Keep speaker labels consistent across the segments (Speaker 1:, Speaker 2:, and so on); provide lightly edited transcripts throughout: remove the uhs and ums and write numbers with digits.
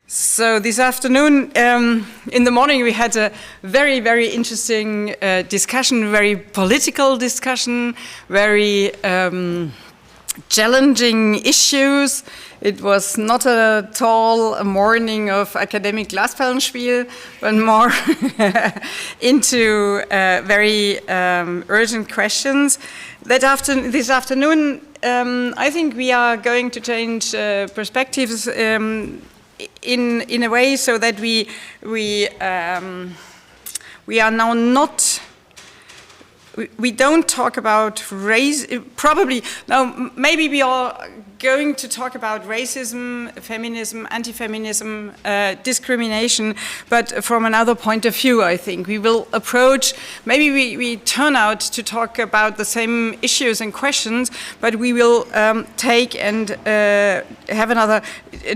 Speaker 1: So this afternoon, in the morning, we had a very, very interesting discussion, very political discussion, very challenging issues. It was not at all a morning of academic Glasperlenspiel, but more into very urgent questions. This afternoon, I think we are going to change perspectives in a way so that we are now not. We don't talk about race, probably, now maybe we are going to talk about racism, feminism, anti-feminism, discrimination, but from another point of view, I think. We will approach, maybe we turn out to talk about the same issues and questions, but we will take and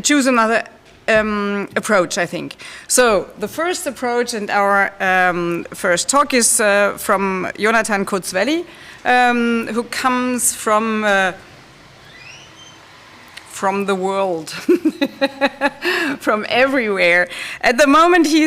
Speaker 1: choose another approach, I think. So the first approach and our first talk is from Jonatan Kurzwelly, who comes from the world, from everywhere. At the moment, he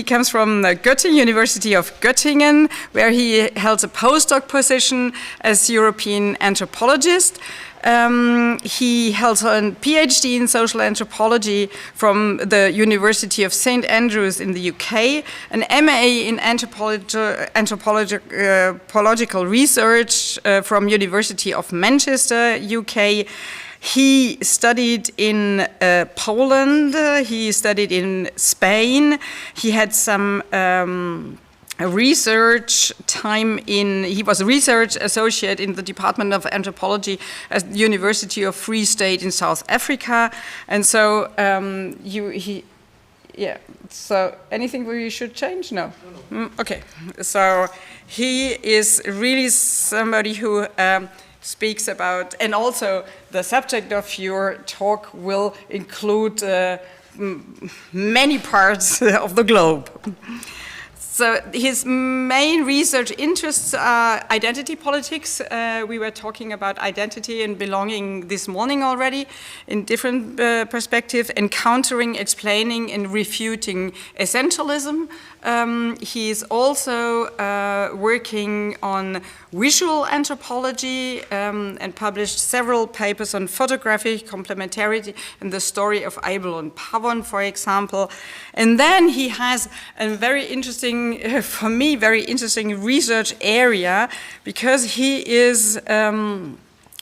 Speaker 1: comes from the University of Göttingen, where he held a postdoc position as European anthropologist. He held a PhD in social anthropology from the University of St. Andrews in the UK, an MA in anthropological research from University of Manchester, UK. He studied in Poland, he studied in Spain, he had some research time he was a research associate in the Department of Anthropology at the University of Free State in South Africa. And so so anything we should change? No. Okay, so he is really somebody who speaks about, and also the subject of your talk will include many parts of the globe. So his main research interests are identity politics. We were talking about identity and belonging this morning already in different perspectives, encountering, explaining, and refuting essentialism. He is also working on visual anthropology and published several papers on photographic complementarity and the story of Eibel and Pavon, for example. And then he has a very interesting, for me, very interesting research area, because he is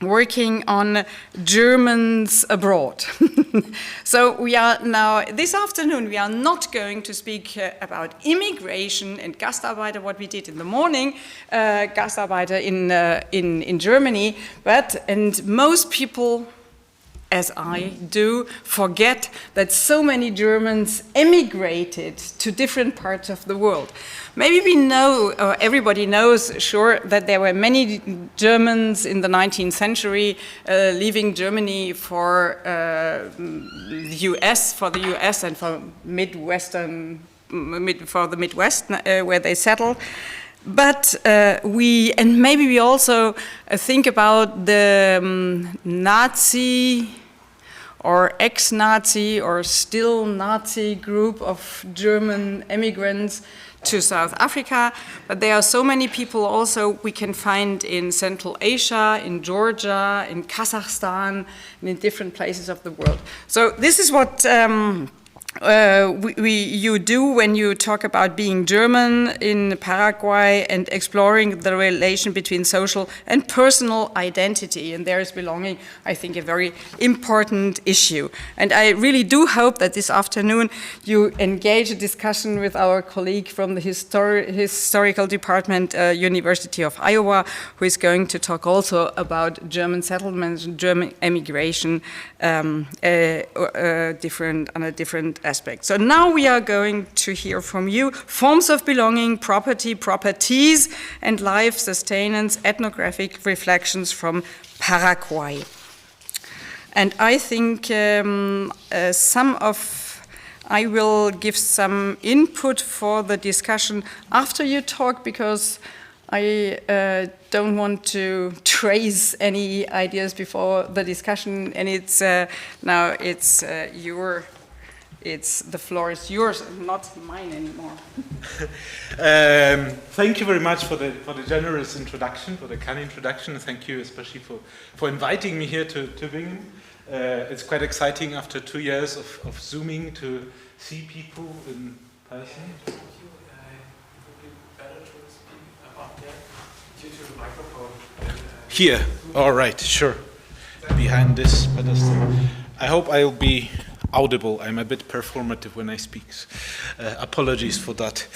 Speaker 1: working on Germans abroad. So we are now, this afternoon, we are not going to speak about immigration and Gastarbeiter, what we did in the morning, Gastarbeiter in Germany, and most people, as I do, forget that so many Germans emigrated to different parts of the world. Maybe we know, or everybody knows, sure, that there were many Germans in the 19th century leaving Germany for the US and for the Midwest, where they settled. But maybe we also think about the Nazi or ex-Nazi or still Nazi group of German immigrants to South Africa. But there are so many people also we can find in Central Asia, in Georgia, in Kazakhstan, and in different places of the world. So this is what you do when you talk about being German in Paraguay and exploring the relation between social and personal identity. And there is belonging, I think, a very important issue. And I really do hope that this afternoon you engage a discussion with our colleague from the historical department, University of Iowa, who is going to talk also about German settlements, German emigration, on a different aspect. So now we are going to hear from you forms of belonging, properties, and life sustenance, ethnographic reflections from Paraguay. And I think I will give some input for the discussion after you talk, because I don't want to trace any ideas before the discussion, and it's the floor is yours and not mine anymore.
Speaker 2: Thank you very much for the generous introduction, for the kind introduction. Thank you especially for inviting me here to Bingen. It's quite exciting after 2 years of Zooming to see people in person.
Speaker 3: Thank you. It would be better to speak about there due to the microphone.
Speaker 2: Here, all right, sure. Behind this pedestal. I hope I'll be audible. I'm a bit performative when I speak. Apologies for that.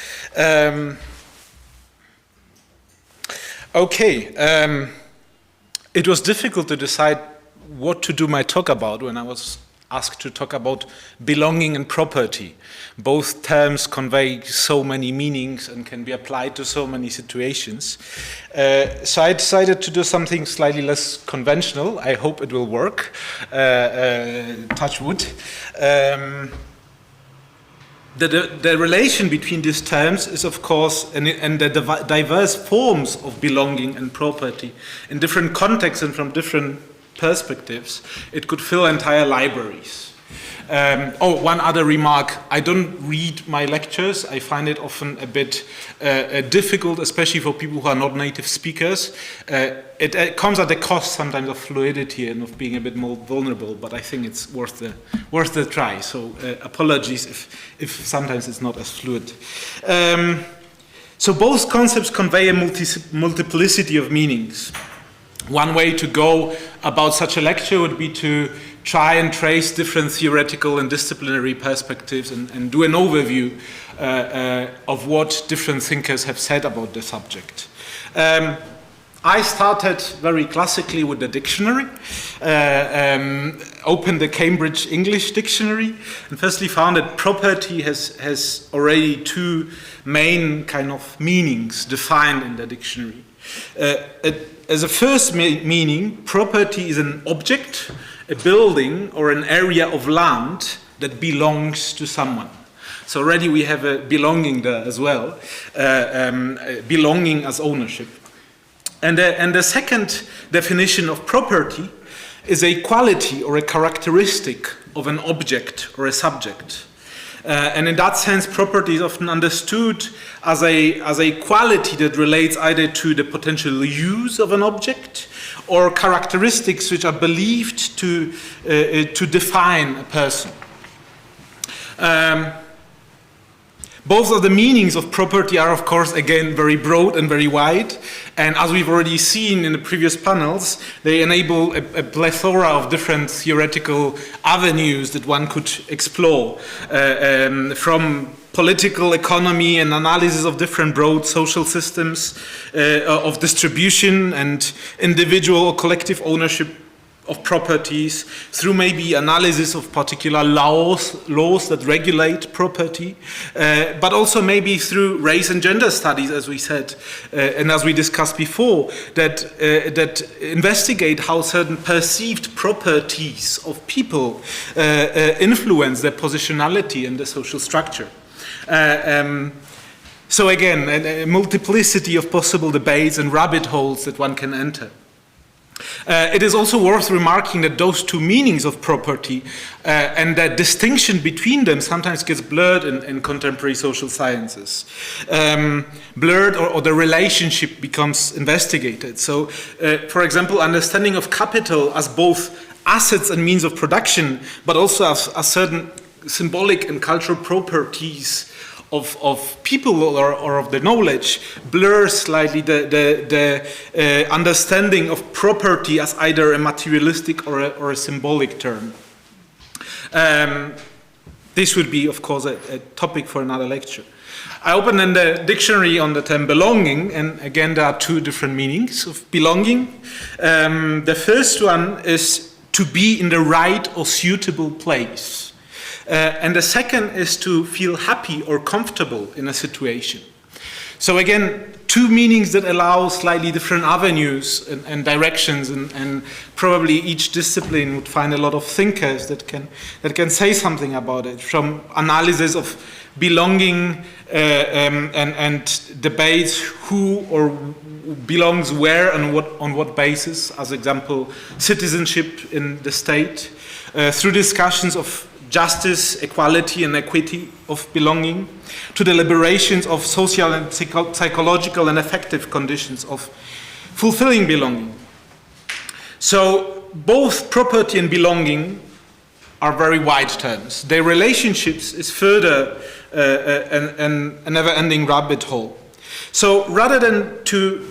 Speaker 2: It was difficult to decide what to do my talk about when I was asked to talk about belonging and property. Both terms convey so many meanings and can be applied to so many situations. So I decided to do something slightly less conventional. I hope it will work. Touch wood. The relation between these terms is, of course, and the diverse forms of belonging and property in different contexts and from different perspectives, it could fill entire libraries. One other remark. I don't read my lectures. I find it often a bit difficult, especially for people who are not native speakers. It comes at the cost sometimes of fluidity and of being a bit more vulnerable, but I think it's worth the try. So apologies if sometimes it's not as fluid. So both concepts convey a multiplicity of meanings. One way to go about such a lecture would be to try and trace different theoretical and disciplinary perspectives and do an overview of what different thinkers have said about the subject. I started very classically with the dictionary, opened the Cambridge English Dictionary, and firstly found that property has already two main kind of meanings defined in the dictionary. As a first meaning, property is an object, a building, or an area of land that belongs to someone. So already we have a belonging there as well, belonging as ownership. And the second definition of property is a quality or a characteristic of an object or a subject. And in that sense, property is often understood as a quality that relates either to the potential use of an object or characteristics which are believed to define a person. Both of the meanings of property are, of course, again, very broad and very wide. And as we've already seen in the previous panels, they enable a plethora of different theoretical avenues that one could explore, from political economy and analysis of different broad social systems of distribution and individual or collective ownership of properties, through maybe analysis of particular laws that regulate property, but also maybe through race and gender studies, as we said, and as we discussed before, that investigate how certain perceived properties of people influence their positionality in the social structure. So again, a multiplicity of possible debates and rabbit holes that one can enter. It is also worth remarking that those two meanings of property and that distinction between them sometimes gets blurred in contemporary social sciences. Blurred or the relationship becomes investigated. So, for example, understanding of capital as both assets and means of production, but also as certain symbolic and cultural properties of people or of the knowledge, blurs slightly the understanding of property as either a materialistic or a symbolic term. This would be, of course, a topic for another lecture. I opened in the dictionary on the term belonging, and again there are two different meanings of belonging. The first one is to be in the right or suitable place. And the second is to feel happy or comfortable in a situation. So again, two meanings that allow slightly different avenues and directions, and probably each discipline would find a lot of thinkers that can say something about it, from analysis of belonging and debates who or belongs where and on what basis, as example, citizenship in the state, through discussions of justice, equality, and equity of belonging, to the liberations of social and psychological and affective conditions of fulfilling belonging. So both property and belonging are very wide terms. Their relationships is further a never-ending rabbit hole. So rather than to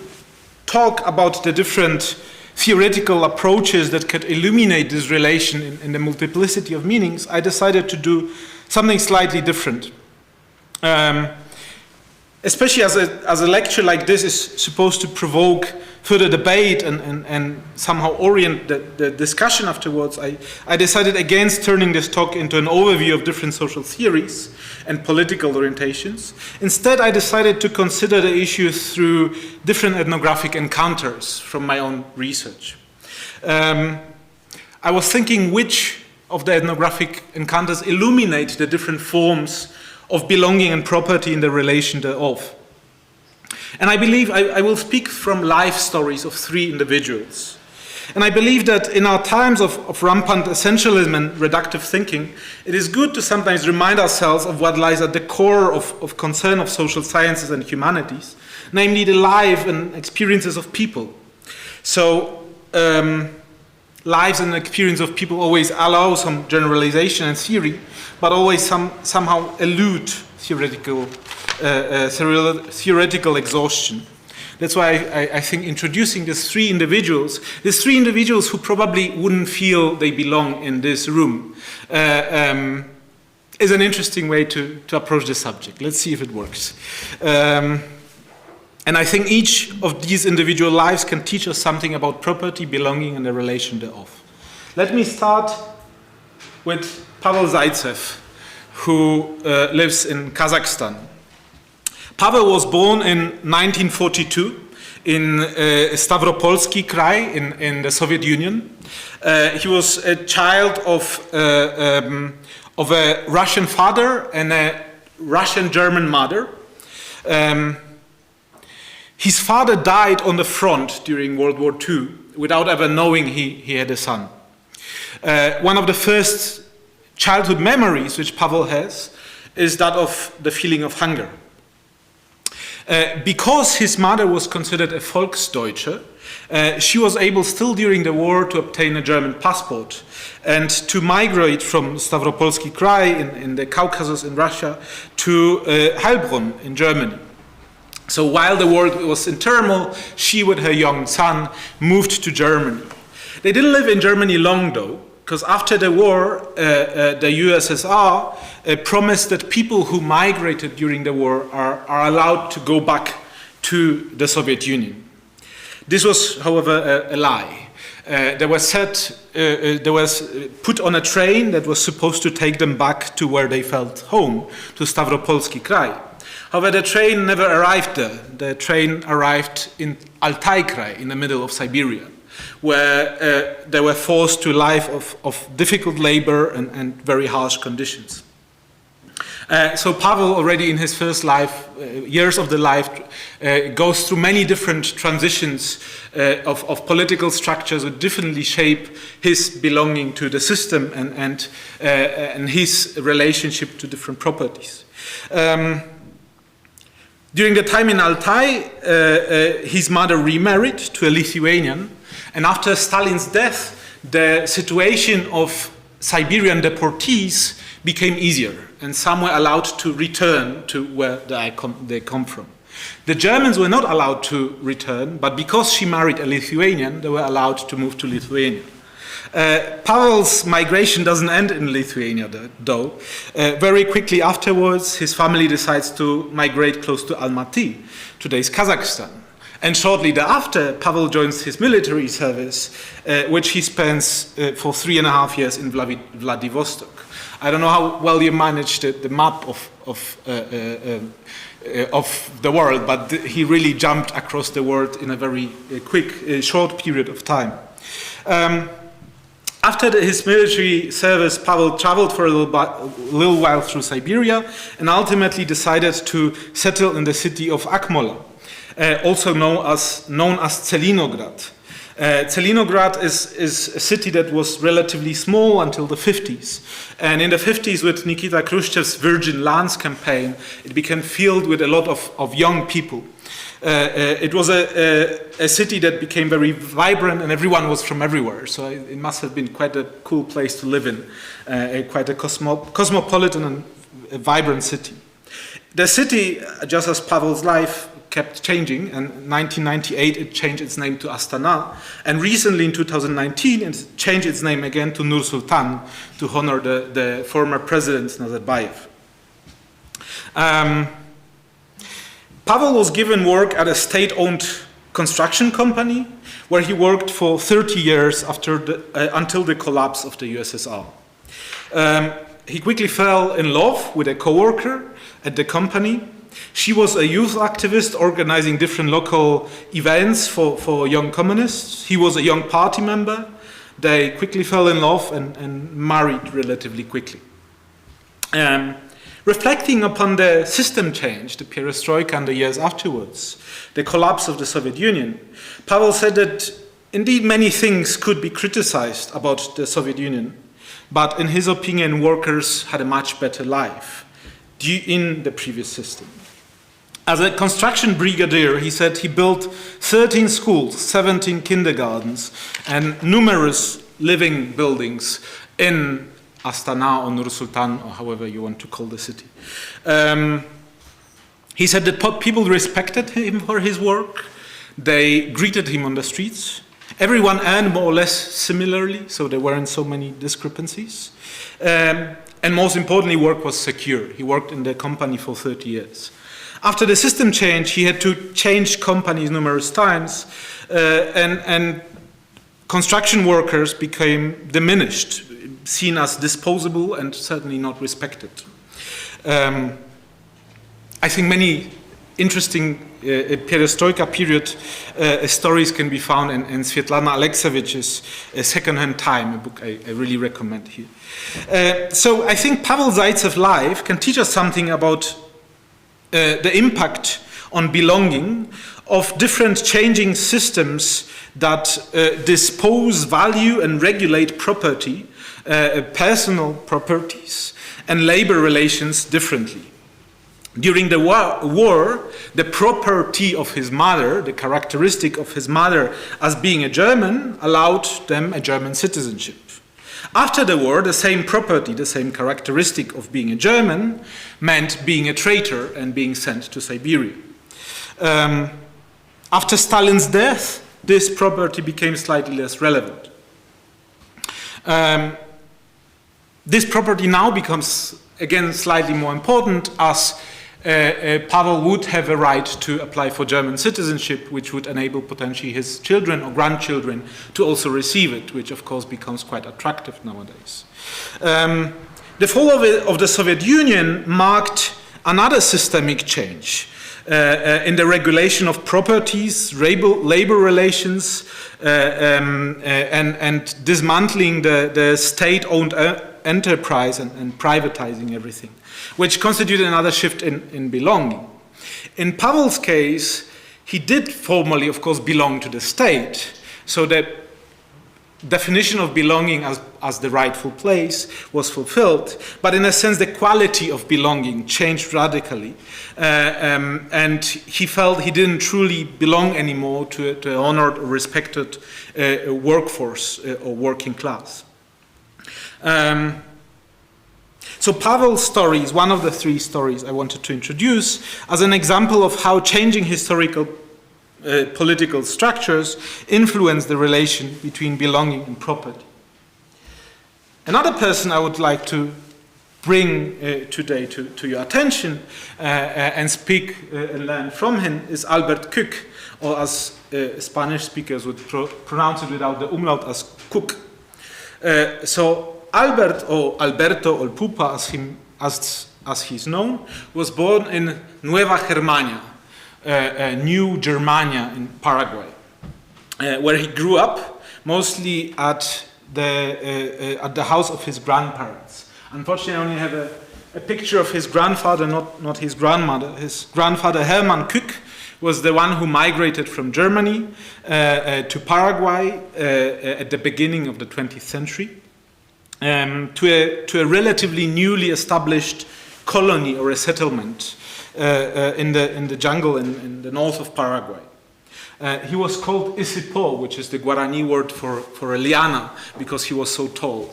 Speaker 2: talk about the different theoretical approaches that could illuminate this relation in the multiplicity of meanings, I decided to do something slightly different. Especially as a lecture like this is supposed to provoke further debate and somehow orient the discussion afterwards, I decided against turning this talk into an overview of different social theories and political orientations. Instead, I decided to consider the issues through different ethnographic encounters from my own research. I was thinking which of the ethnographic encounters illuminate the different forms of belonging and property in the relation thereof. And I believe I will speak from life stories of 3 individuals. And I believe that in our times of rampant essentialism and reductive thinking, it is good to sometimes remind ourselves of what lies at the core of concern of social sciences and humanities, namely the life and experiences of people. So lives and experience of people always allow some generalization and theory, but always somehow elude theoretical exhaustion. That's why I think introducing these 3 individuals who probably wouldn't feel they belong in this room, is an interesting way to approach the subject. Let's see if it works. And I think each of these individual lives can teach us something about property, belonging, and the relation thereof. Let me start with Pavel Zaitsev, who lives in Kazakhstan. Pavel was born in 1942 in Stavropolsky Krai in the Soviet Union. He was a child of a Russian father and a Russian-German mother. His father died on the front during World War II without ever knowing he had a son. One of the first childhood memories which Pavel has is that of the feeling of hunger. Because his mother was considered a Volksdeutsche, she was able still during the war to obtain a German passport and to migrate from Stavropolsky Krai in the Caucasus in Russia to Heilbronn in Germany. So while the war was in turmoil, she with her young son moved to Germany. They didn't live in Germany long though, because after the war, the USSR promised that people who migrated during the war are allowed to go back to the Soviet Union. This was, however, a lie. They was put on a train that was supposed to take them back to where they felt home, to Stavropolsky Krai. However, the train never arrived there. The train arrived in Altai Krai, in the middle of Siberia, where they were forced to a life of difficult labor and very harsh conditions. So Pavel already in his first life, years of the life, goes through many different transitions of political structures that differently shape his belonging to the system and his relationship to different properties. During the time in Altai, his mother remarried to a Lithuanian, and after Stalin's death, the situation of Siberian deportees became easier, and some were allowed to return to where they come from. The Germans were not allowed to return, but because she married a Lithuanian, they were allowed to move to Lithuania. Pavel's migration doesn't end in Lithuania, though. Very quickly afterwards, his family decides to migrate close to Almaty, today's Kazakhstan. And shortly thereafter, Pavel joins his military service, which he spends for 3.5 years in Vladivostok. I don't know how well you managed the map of the world, but he really jumped across the world in a very quick, short period of time. After his military service, Pavel traveled for a little while through Siberia and ultimately decided to settle in the city of Akmola, also known as Zelinograd. Zelinograd is a city that was relatively small until the 50s. And in the 50s, with Nikita Khrushchev's Virgin Lands campaign, it became filled with a lot of young people. It was a city that became very vibrant, and everyone was from everywhere. So it must have been quite a cool place to live in, quite a cosmopolitan and a vibrant city. The city, just as Pavel's life, kept changing, and in 1998 it changed its name to Astana, and recently in 2019 it changed its name again to Nur Sultan to honor the former president Nazarbayev. Pavel was given work at a state-owned construction company where he worked for 30 years until the collapse of the USSR. He quickly fell in love with a co-worker at the company. She was a youth activist organizing different local events for young communists. He was a young party member. They quickly fell in love and married relatively quickly. Reflecting upon the system change, the perestroika and the years afterwards, the collapse of the Soviet Union, Pavel said that indeed many things could be criticized about the Soviet Union, but in his opinion, workers had a much better life in the previous system. As a construction brigadier, he said he built 13 schools, 17 kindergartens, and numerous living buildings in Astana or Nur Sultan, or however you want to call the city. He said that people respected him for his work. They greeted him on the streets. Everyone earned more or less similarly, so there weren't so many discrepancies. And most importantly, work was secure. He worked in the company for 30 years. After the system change, he had to change companies numerous times, and construction workers became diminished, seen as disposable and certainly not respected. I think many interesting perestroika period stories can be found in Svetlana Aleksevich's Second-Hand Time, a book I really recommend here. So I think Pavel Zaitsev's life can teach us something about the impact on belonging of different changing systems that dispose, value, and regulate property, personal properties, and labor relations differently. During the war, the property of his mother, the characteristic of his mother as being a German, allowed them a German citizenship. After the war, the same property, the same characteristic of being a German, meant being a traitor and being sent to Siberia. After Stalin's death, this property became slightly less relevant. This property now becomes, again, slightly more important, as Pavel would have a right to apply for German citizenship, which would enable potentially his children or grandchildren to also receive it, which of course becomes quite attractive nowadays. The fall of the Soviet Union marked another systemic change in the regulation of properties, labor relations, and dismantling the state-owned enterprise and privatizing everything, which constituted another shift in belonging. In Pavel's case, he did formally, of course, belong to the state, so the definition of belonging as the rightful place was fulfilled, but in a sense the quality of belonging changed radically, and he felt he didn't truly belong anymore to an honored or respected workforce or working class. So Pavel's story is one of the three stories I wanted to introduce as an example of how changing historical political structures influence the relation between belonging and property. Another person I would like to bring today to your attention and speak and learn from him is Albert Cook, or as Spanish speakers would pronounce it without the umlaut as Cook. So Albert, or Alberto or Pupa as he's known, was born in Nueva Germania, New Germania in Paraguay, where he grew up mostly at the house of his grandparents. Unfortunately, I only have a picture of his grandfather, not his grandmother. His grandfather Hermann Kück was the one who migrated from Germany to Paraguay at the beginning of the 20th century to a relatively newly established colony or a settlement in the jungle in the north of Paraguay. He was called Isipo, which is the Guarani word for a liana, because he was so tall.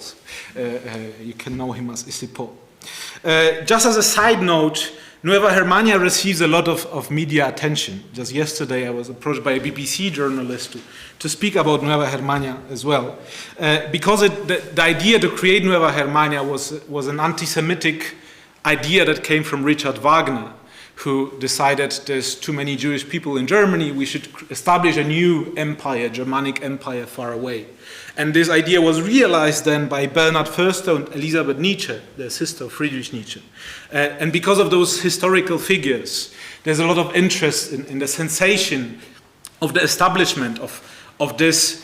Speaker 2: You can know him as Isipo. Just as a side note, Nueva Germania receives a lot of media attention. Just yesterday I was approached by a BBC journalist to speak about Nueva Germania as well. Because the idea to create Nueva Germania was an anti-Semitic idea that came from Richard Wagner, who decided there's too many Jewish people in Germany, we should establish a new empire, Germanic empire far away. And this idea was realized then by Bernhard Förster and Elisabeth Nietzsche, the sister of Friedrich Nietzsche. And because of those historical figures, there's a lot of interest in the sensation of the establishment of this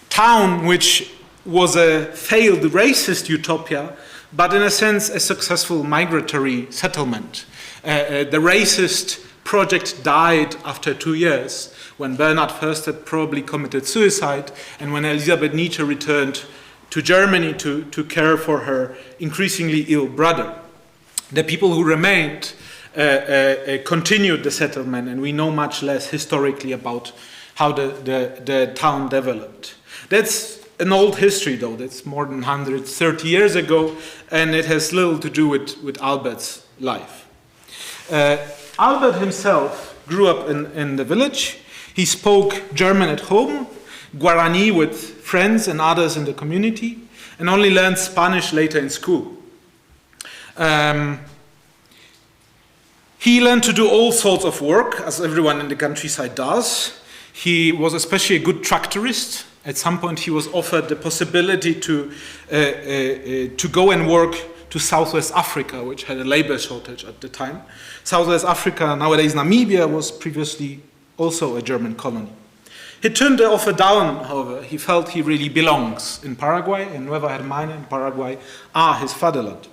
Speaker 2: town, which was a failed racist utopia, but in a sense a successful migratory settlement. The racist project died after 2 years, when Bernhard Förster probably committed suicide, and when Elisabeth Nietzsche returned to Germany to care for her increasingly ill brother. The people who remained continued the settlement, and we know much less historically about how the town developed. That's an old history, though. That's more than 130 years ago, and it has little to do with Albert's life. Albert himself grew up in the village. He spoke German at home, Guarani with friends and others in the community, and only learned Spanish later in school. He learned to do all sorts of work, as everyone in the countryside does. He was especially a good tractorist. At some point he was offered the possibility to go and work to Southwest Africa, which had a labor shortage at the time. Southwest Africa, nowadays Namibia, was previously also a German colony. He turned the offer down, however. He felt he really belongs in Paraguay, and Nueva Germania and Paraguay are his fatherland.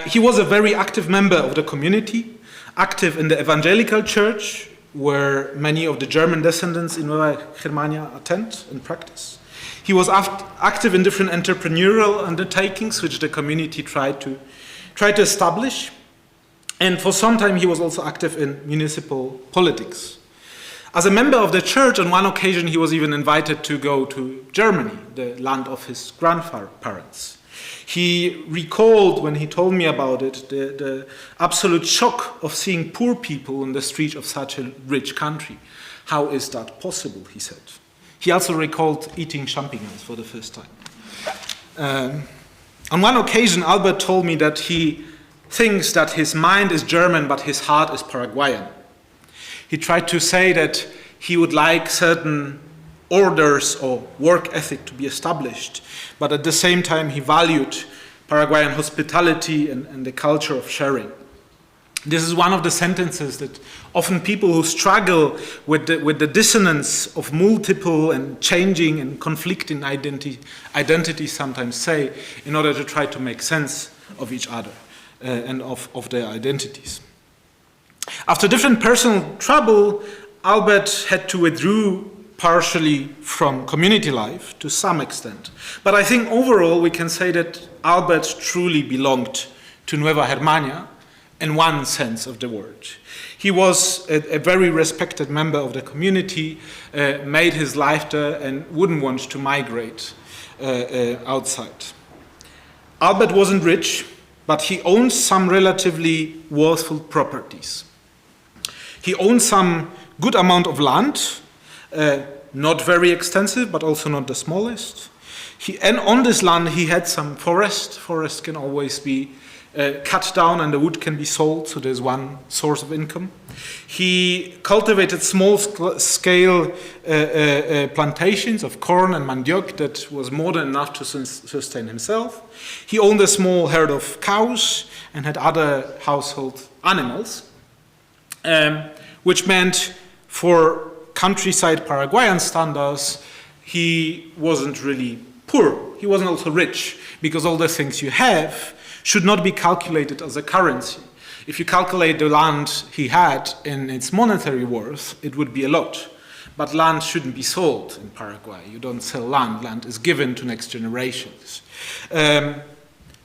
Speaker 2: He was a very active member of the community, active in the evangelical church, where many of the German descendants in Nueva Germania attend and practice. He was active in different entrepreneurial undertakings, which the community tried to establish. And for some time he was also active in municipal politics. As a member of the church, on one occasion he was even invited to go to Germany, the land of his grandparents. He recalled, when he told me about it, the absolute shock of seeing poor people on the streets of such a rich country. How is that possible, he said. He also recalled eating champignons for the first time. On one occasion, Albert told me that he thinks that his mind is German, but his heart is Paraguayan. He tried to say that he would like certain orders or work ethic to be established, but at the same time he valued Paraguayan hospitality and the culture of sharing. This is one of the sentences that often people who struggle with the dissonance of multiple and changing and conflicting identities sometimes say in order to try to make sense of each other and of their identities. After different personal trouble, Albert had to withdraw partially from community life to some extent. But I think overall we can say that Albert truly belonged to Nueva Germania in one sense of the word. He was a very respected member of the community, made his life there and wouldn't want to migrate outside. Albert wasn't rich, but he owned some relatively worthful properties. He owned some good amount of land, not very extensive, but also not the smallest. And on this land he had some forest. Forest can always be cut down and the wood can be sold, so there's one source of income. He cultivated small-scale plantations of corn and mandioc that was more than enough to sustain himself. He owned a small herd of cows and had other household animals, which meant for countryside Paraguayan standards, he wasn't really poor. He wasn't also rich, because all the things you have should not be calculated as a currency. If you calculate the land he had in its monetary worth, it would be a lot. But land shouldn't be sold in Paraguay. You don't sell land. Land is given to next generations.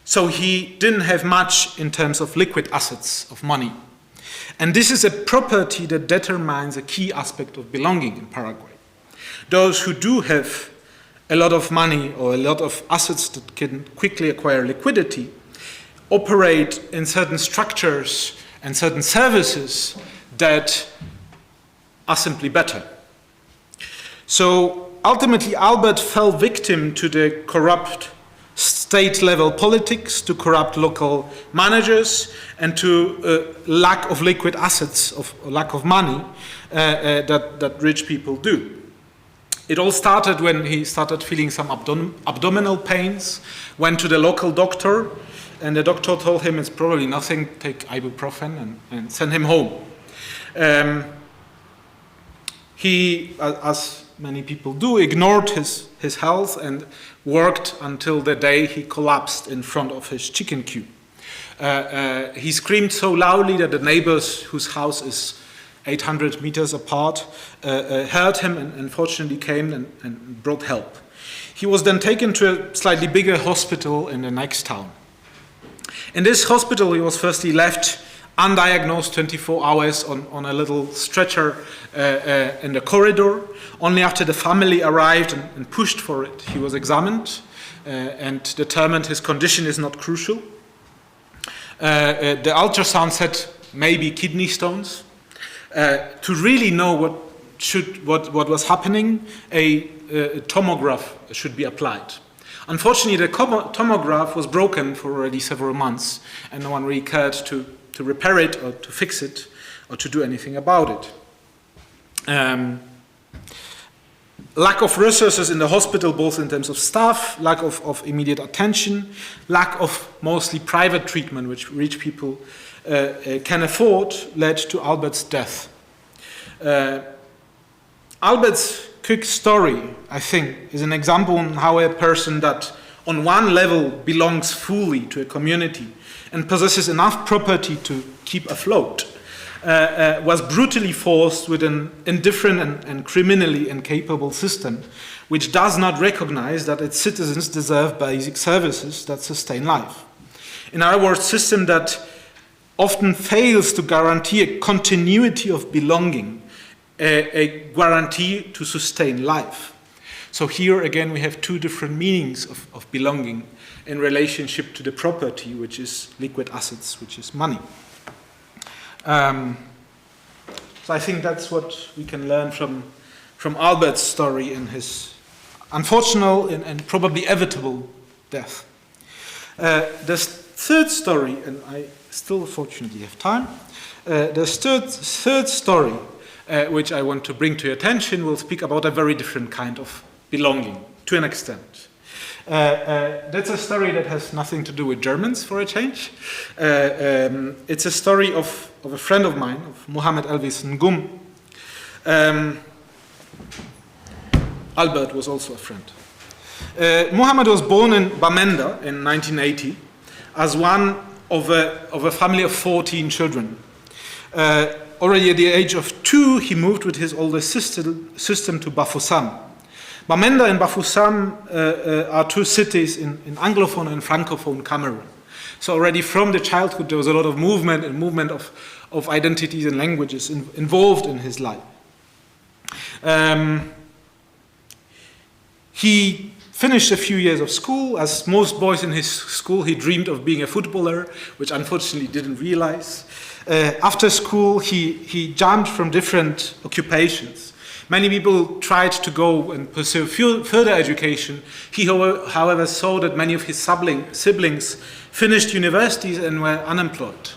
Speaker 2: So he didn't have much in terms of liquid assets, of money. And this is a property that determines a key aspect of belonging in Paraguay. Those who do have a lot of money or a lot of assets that can quickly acquire liquidity operate in certain structures and certain services that are simply better. So ultimately, Albert fell victim to the corrupt state-level politics, to corrupt local managers, and to lack of liquid assets, of lack of money that rich people do. It all started when he started feeling some abdominal pains, went to the local doctor, and the doctor told him it's probably nothing, take ibuprofen, and send him home. He, as many people do, ignored his health and worked until the day he collapsed in front of his chicken coop. He screamed so loudly that the neighbors, whose house is 800 meters apart, heard him and unfortunately came and brought help. He was then taken to a slightly bigger hospital in the next town. In this hospital, he was firstly left undiagnosed 24 hours on a little stretcher in the corridor. Only after the family arrived and pushed for it, he was examined and determined his condition is not crucial. The ultrasound said maybe kidney stones. To really know what was happening, a tomograph should be applied. Unfortunately, the tomograph was broken for already several months, and no one really cared to repair it or to fix it or to do anything about it. Lack of resources in the hospital, both in terms of staff, lack of immediate attention, lack of mostly private treatment, which rich people can afford, led to Albert's death. Albert's quick story, I think, is an example on how a person that on one level belongs fully to a community and possesses enough property to keep afloat, was brutally forced with an indifferent and criminally incapable system, which does not recognize that its citizens deserve basic services that sustain life. In other words, a system that often fails to guarantee a continuity of belonging, a guarantee to sustain life. So here again we have two different meanings of belonging in relationship to the property, which is liquid assets, which is money. So I think that's what we can learn from Albert's story and his unfortunate and probably inevitable death. The third story, and I still fortunately have time, the third story which I want to bring to your attention will speak about a very different kind of belonging, to an extent. That's a story that has nothing to do with Germans, for a change. It's a story of a friend of mine, of Mohammed Elvis Ngum. Albert was also a friend. Mohammed was born in Bamenda in 1980 as one of a family of 14 children. Already at the age of 2, he moved with his older sister to Bafoussam. Bamenda and Bafoussam are two cities in Anglophone and Francophone Cameroon. So already from the childhood, there was a lot of movement of identities and languages involved in his life. He finished a few years of school. As most boys in his school, he dreamed of being a footballer, which unfortunately didn't realize. After school, he jumped from different occupations. Many people tried to go and pursue further education. He, however, saw that many of his siblings finished universities and were unemployed.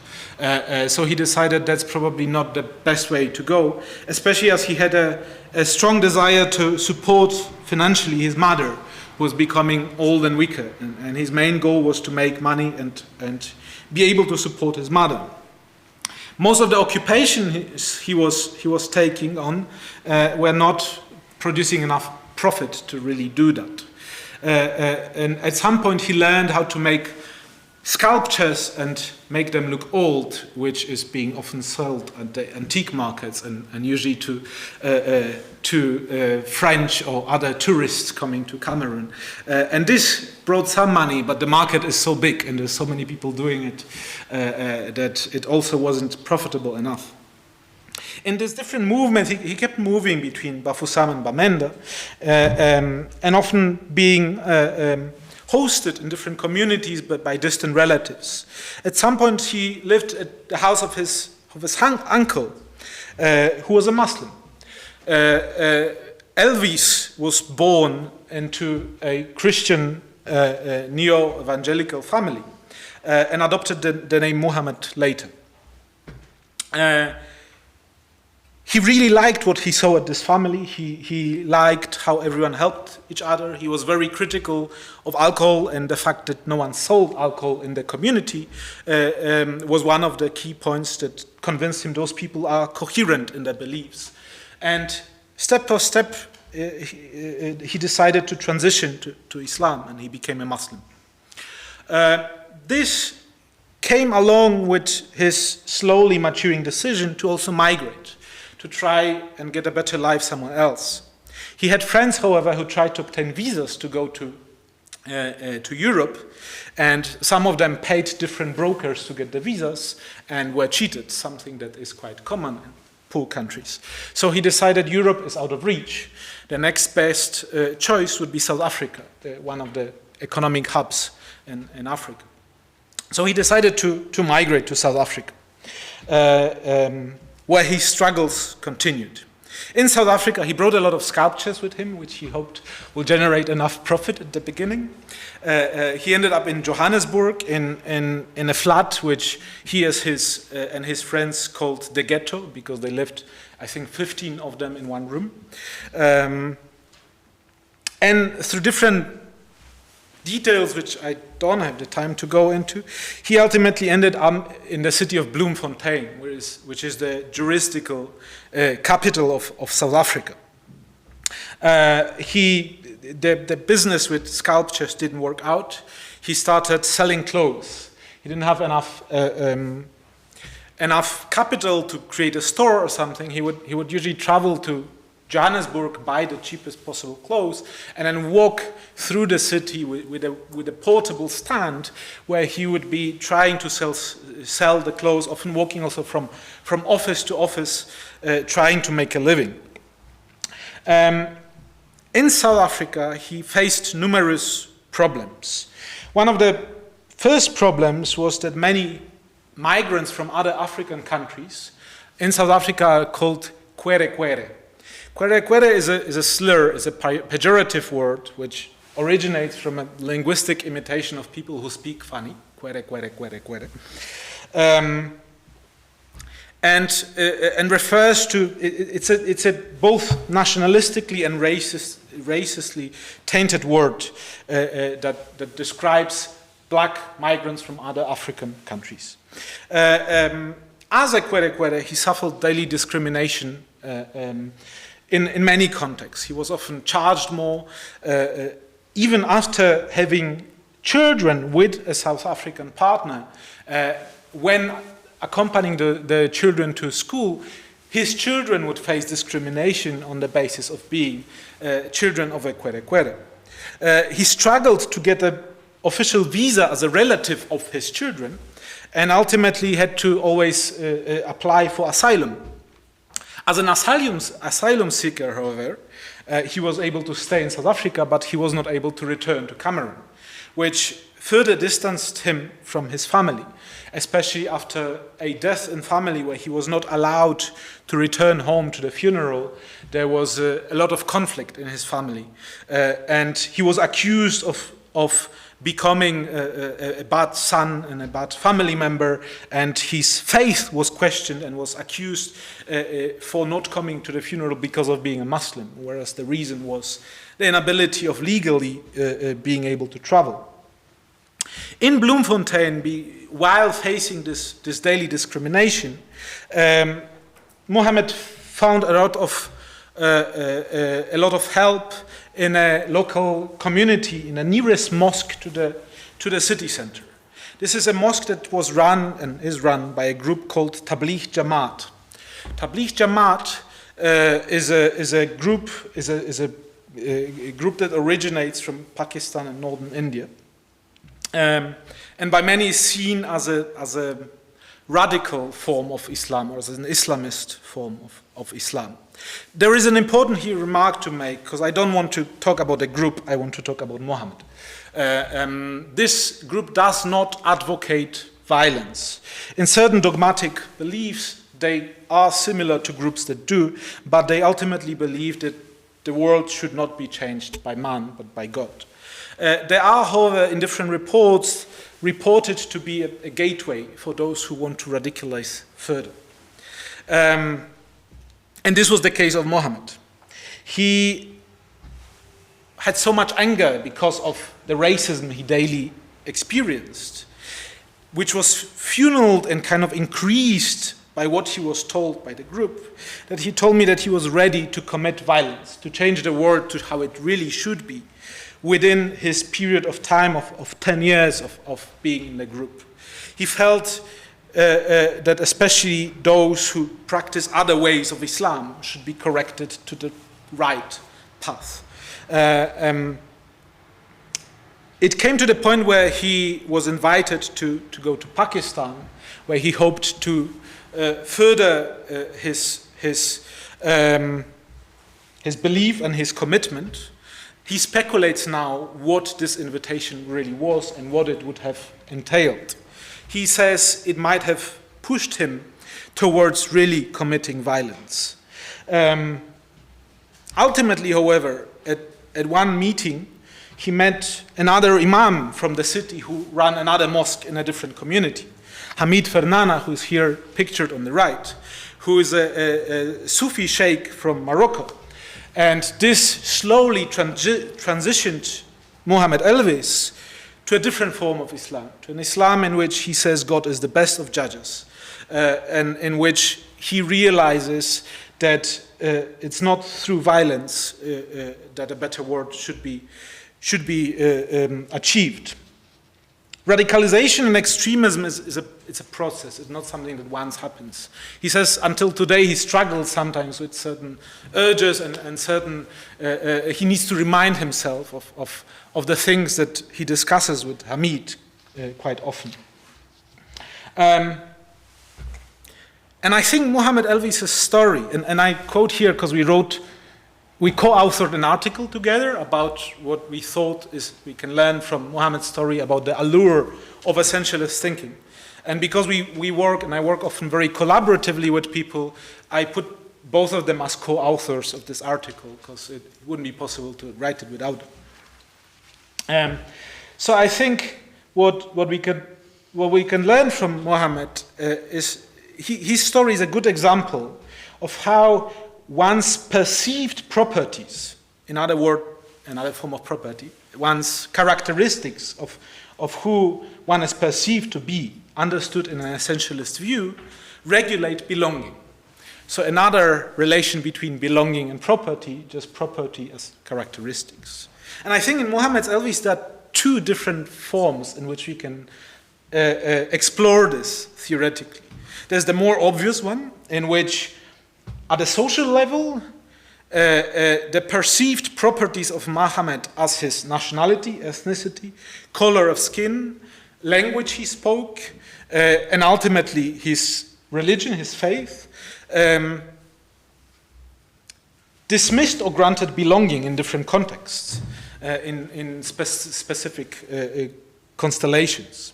Speaker 2: So he decided that's probably not the best way to go, especially as he had a strong desire to support financially his mother, who was becoming old and weaker. And his main goal was to make money and be able to support his mother. Most of the occupation he was taking on were not producing enough profit to really do that. And at some point he learned how to make sculptures and make them look old, which is being often sold at the antique markets and usually to French or other tourists coming to Cameroon. And this brought some money, but the market is so big and there's so many people doing it that it also wasn't profitable enough. In this different movement, he kept moving between Bafoussam and Bamenda, and often being hosted in different communities but by distant relatives. At some point, he lived at the house of his uncle, who was a Muslim. Elvis was born into a Christian neo-evangelical family and adopted the name Muhammad later. He really liked what he saw at this family. He liked how everyone helped each other. He was very critical of alcohol, and the fact that no one sold alcohol in the community was one of the key points that convinced him those people are coherent in their beliefs. And step by step, he decided to transition to Islam, and he became a Muslim. This came along with his slowly maturing decision to also migrate, to try and get a better life somewhere else. He had friends, however, who tried to obtain visas to go to Europe, and some of them paid different brokers to get the visas and were cheated, something that is quite common in poor countries. So he decided Europe is out of reach. The next best choice would be South Africa, one of the economic hubs in Africa. So he decided to migrate to South Africa, where his struggles continued. In South Africa, he brought a lot of sculptures with him, which he hoped will generate enough profit at the beginning. He ended up in Johannesburg in a flat which he and his friends called the ghetto, because they lived, I think, 15 of them in one room. And through different details, which I don't have the time to go into, he ultimately ended up in the city of Bloemfontein, which is the juridical capital of South Africa. The business with sculptures didn't work out. He started selling clothes. He didn't have enough capital to create a store or something. He would usually travel to Johannesburg, buy the cheapest possible clothes, and then walk through the city with a portable stand where he would be trying to sell the clothes, often walking also from office to office, trying to make a living. In South Africa, he faced numerous problems. One of the first problems was that many migrants from other African countries in South Africa are called kwere kwere. Kwere kwere is a slur, is a pejorative word which originates from a linguistic imitation of people who speak funny. Kwere kwere kwere kwere. And refers to, it's a both nationalistically and racistly tainted word that describes black migrants from other African countries. As a kwere kwere, he suffered daily discrimination in many contexts. He was often charged more, even after having children with a South African partner. When accompanying the children to school, his children would face discrimination on the basis of being children of a kwere kwere. He struggled to get an official visa as a relative of his children, and ultimately had to always apply for asylum. As an asylum seeker, however, he was able to stay in South Africa, but he was not able to return to Cameroon, which further distanced him from his family, especially after a death in family where he was not allowed to return home to the funeral. There was a lot of conflict in his family, and he was accused of becoming a bad son and a bad family member, and his faith was questioned and was accused for not coming to the funeral because of being a Muslim, whereas the reason was the inability of legally being able to travel. In Bloemfontein, while facing this daily discrimination, Mohammed found a lot of help in a local community, in a nearest mosque to the city center. This is a mosque that was run and is run by a group called Tabligh Jamaat. Tabligh Jamaat is a group that originates from Pakistan and northern India, and by many is seen as a radical form of Islam, or as an Islamist form of Islam. There is an important here remark to make, because I don't want to talk about a group, I want to talk about Muhammad. This group does not advocate violence. In certain dogmatic beliefs, they are similar to groups that do, but they ultimately believe that the world should not be changed by man, but by God. There are, however, in different reports, reported to be a gateway for those who want to radicalize further. And this was the case of Muhammad. He had so much anger because of the racism he daily experienced, which was fueled and kind of increased by what he was told by the group, that he told me that he was ready to commit violence, to change the world to how it really should be, within his period of time of 10 years of being in the group. He felt that especially those who practice other ways of Islam should be corrected to the right path. It came to the point where he was invited to go to Pakistan, where he hoped to further his belief and his commitment. He speculates now what this invitation really was and what it would have entailed. He says it might have pushed him towards really committing violence. Ultimately, however, at one meeting, he met another imam from the city who ran another mosque in a different community. Hamid Fernana, who is here pictured on the right, who is a Sufi sheikh from Morocco. And this slowly transitioned Muhammad Elvis to a different form of Islam, to an Islam in which he says God is the best of judges, and in which he realizes that it's not through violence that a better world should be achieved. Radicalization and extremism is a process. It's not something that once happens. He says until today he struggles sometimes with certain urges and certain, he needs to remind himself of the things that he discusses with Hamid quite often. And I think Muhammad Elvis' story, and I quote here because we co-authored an article together about what we thought is we can learn from Muhammad's story about the allure of essentialist thinking. And because we work, and I work often very collaboratively with people, I put both of them as co-authors of this article because it wouldn't be possible to write it without them. So I think what we can learn from Muhammad is his story is a good example of how one's perceived properties, in other words, another form of property, one's characteristics of who one is perceived to be, understood in an essentialist view, regulate belonging. So another relation between belonging and property, just property as characteristics. And I think in Muhammad's Elvis there are two different forms in which we can explore this theoretically. There's the more obvious one, in which at a social level, the perceived properties of Muhammad as his nationality, ethnicity, color of skin, language he spoke, and ultimately his religion, his faith, dismissed or granted belonging in different contexts, in specific constellations.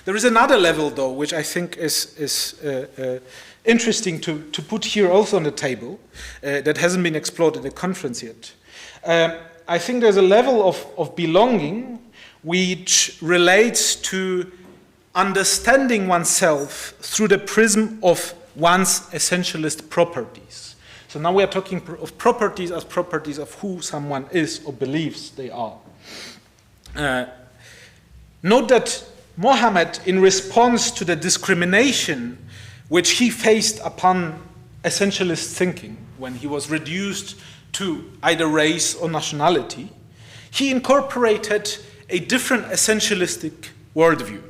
Speaker 2: There is another level, though, which I think is interesting to put here also on the table, that hasn't been explored in the conference yet. I think there's a level of belonging which relates to understanding oneself through the prism of one's essentialist properties. So now we are talking of properties as properties of who someone is or believes they are. Note that Muhammad, in response to the discrimination which he faced upon essentialist thinking when he was reduced to either race or nationality, he incorporated a different essentialistic worldview.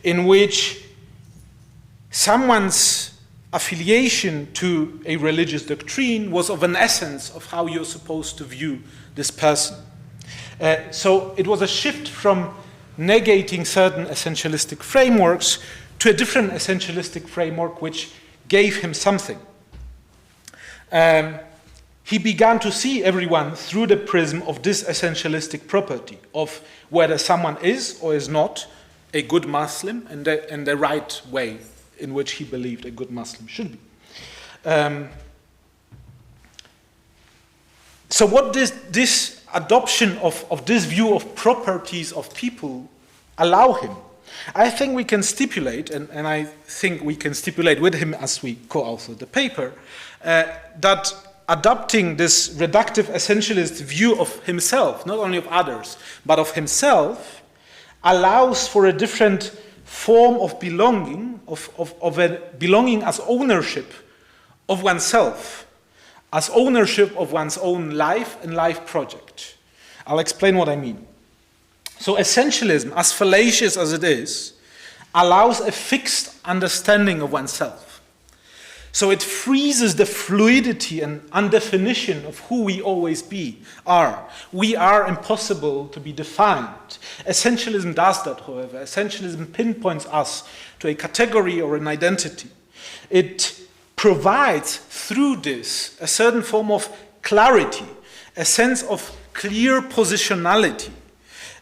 Speaker 2: in which someone's affiliation to a religious doctrine was of an essence of how you're supposed to view this person. So it was a shift from negating certain essentialistic frameworks to a different essentialistic framework which gave him something. He began to see everyone through the prism of this essentialistic property of whether someone is or is not a good Muslim and the right way in which he believed a good Muslim should be. So what this adoption of this view of properties of people allow him? I think we can stipulate, and I think we can stipulate with him as we co-author the paper, that adopting this reductive essentialist view of himself, not only of others, but of himself, allows for a different form of belonging, of a belonging as ownership of oneself, as ownership of one's own life and life project. I'll explain what I mean. So essentialism, as fallacious as it is, allows a fixed understanding of oneself. So it freezes the fluidity and undefinition of who we always are. We are impossible to be defined. Essentialism does that, however. Essentialism pinpoints us to a category or an identity. It provides through this a certain form of clarity, a sense of clear positionality,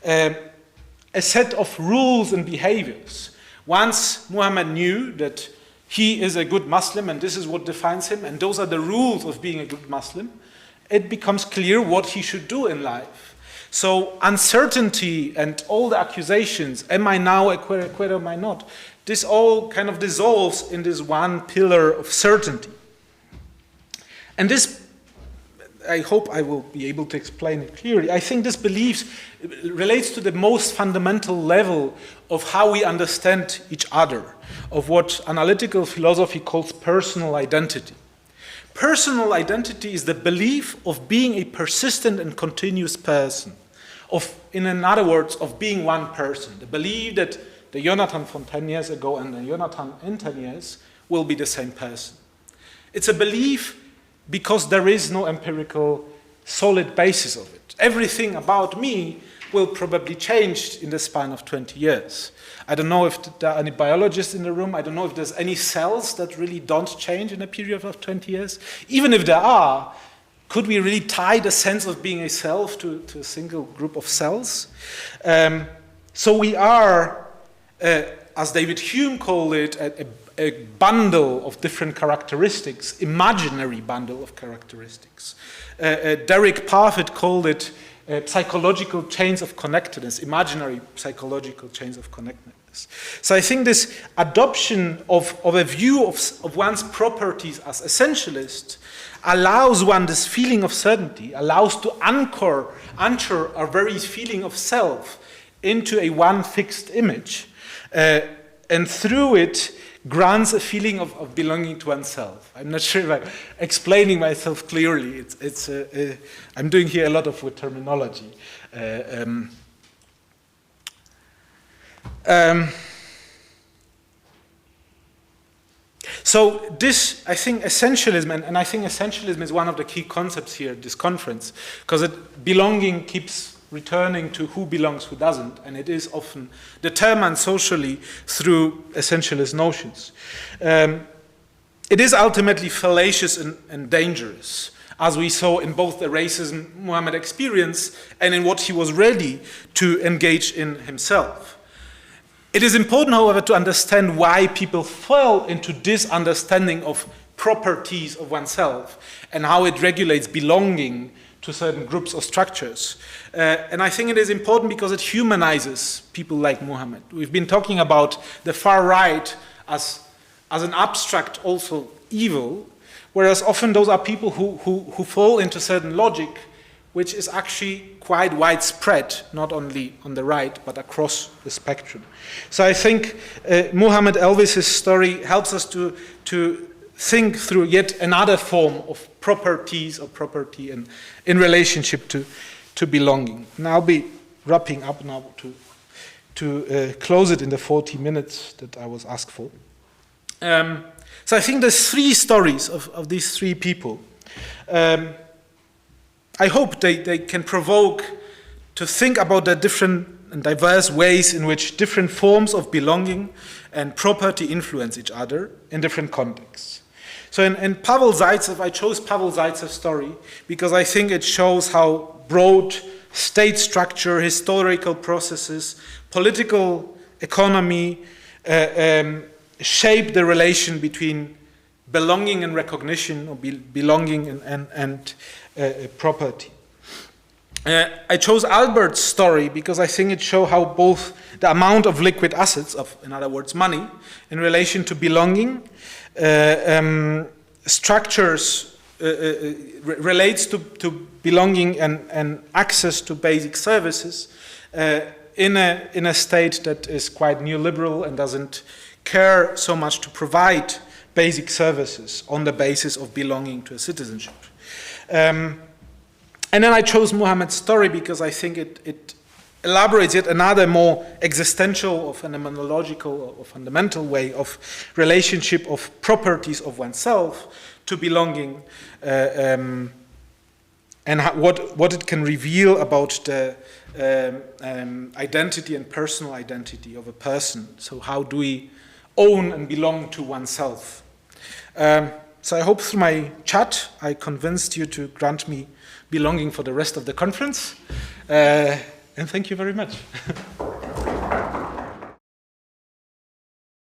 Speaker 2: a set of rules and behaviors. Once Muhammad knew that he is a good Muslim and this is what defines him, and those are the rules of being a good Muslim, it becomes clear what he should do in life. So uncertainty and all the accusations, am I now a quitter, am I not? This all kind of dissolves in this one pillar of certainty. And this, I hope I will be able to explain it clearly. I think this belief relates to the most fundamental level of how we understand each other, of what analytical philosophy calls personal identity. Personal identity is the belief of being a persistent and continuous person, in other words, of being one person. The belief that the Jonatan from 10 years ago and the Jonatan in 10 years will be the same person. It's a belief because there is no empirical solid basis of it. Everything about me will probably change in the span of 20 years. I don't know if there are any biologists in the room. I don't know if there's any cells that really don't change in a period of 20 years. Even if there are, could we really tie the sense of being a self to a single group of cells? So we are, as David Hume called it, a bundle of different characteristics, imaginary bundle of characteristics. Derek Parfit called it psychological chains of connectedness, imaginary psychological chains of connectedness. So I think this adoption of a view of one's properties as essentialist allows one this feeling of certainty, allows to anchor our very feeling of self into a one fixed image, and through it grants a feeling of belonging to oneself. I'm not sure if I'm explaining myself clearly. I'm doing here a lot with terminology. So this, I think, essentialism, and I think essentialism is one of the key concepts here at this conference, because belonging keeps returning to who belongs, who doesn't, and it is often determined socially through essentialist notions. It is ultimately fallacious and dangerous, as we saw in both the racism Muhammad experienced and in what he was ready to engage in himself. It is important, however, to understand why people fell into this understanding of properties of oneself and how it regulates belonging to certain groups or structures. And I think it is important because it humanizes people like Muhammad. We've been talking about the far right as an abstract also evil, whereas often those are people who fall into certain logic, which is actually quite widespread, not only on the right, but across the spectrum. So I think Muhammad Elvis's story helps us to think through yet another form of properties or property in relationship to belonging. And I'll be wrapping up now close it in the 40 minutes that I was asked for. So I think there's three stories of these three people. I hope they can provoke to think about the different and diverse ways in which different forms of belonging and property influence each other in different contexts. So in Pavel Zaitsev, I chose Pavel Zaitsev's story because I think it shows how broad state structure, historical processes, political economy shape the relation between belonging and recognition, or belonging and property. I chose Albert's story because I think it shows how both the amount of liquid assets, in other words, money, in relation to belonging, structures relates to belonging and access to basic services in a state that is quite neoliberal and doesn't care so much to provide basic services on the basis of belonging to a citizenship. And then I chose Muhammad's story because I think it elaborates yet another more existential or phenomenological or fundamental way of relationship of properties of oneself to belonging, and what it can reveal about the identity and personal identity of a person. So how do we own and belong to oneself? So I hope through my chat I convinced you to grant me belonging for the rest of the conference. And thank you very much.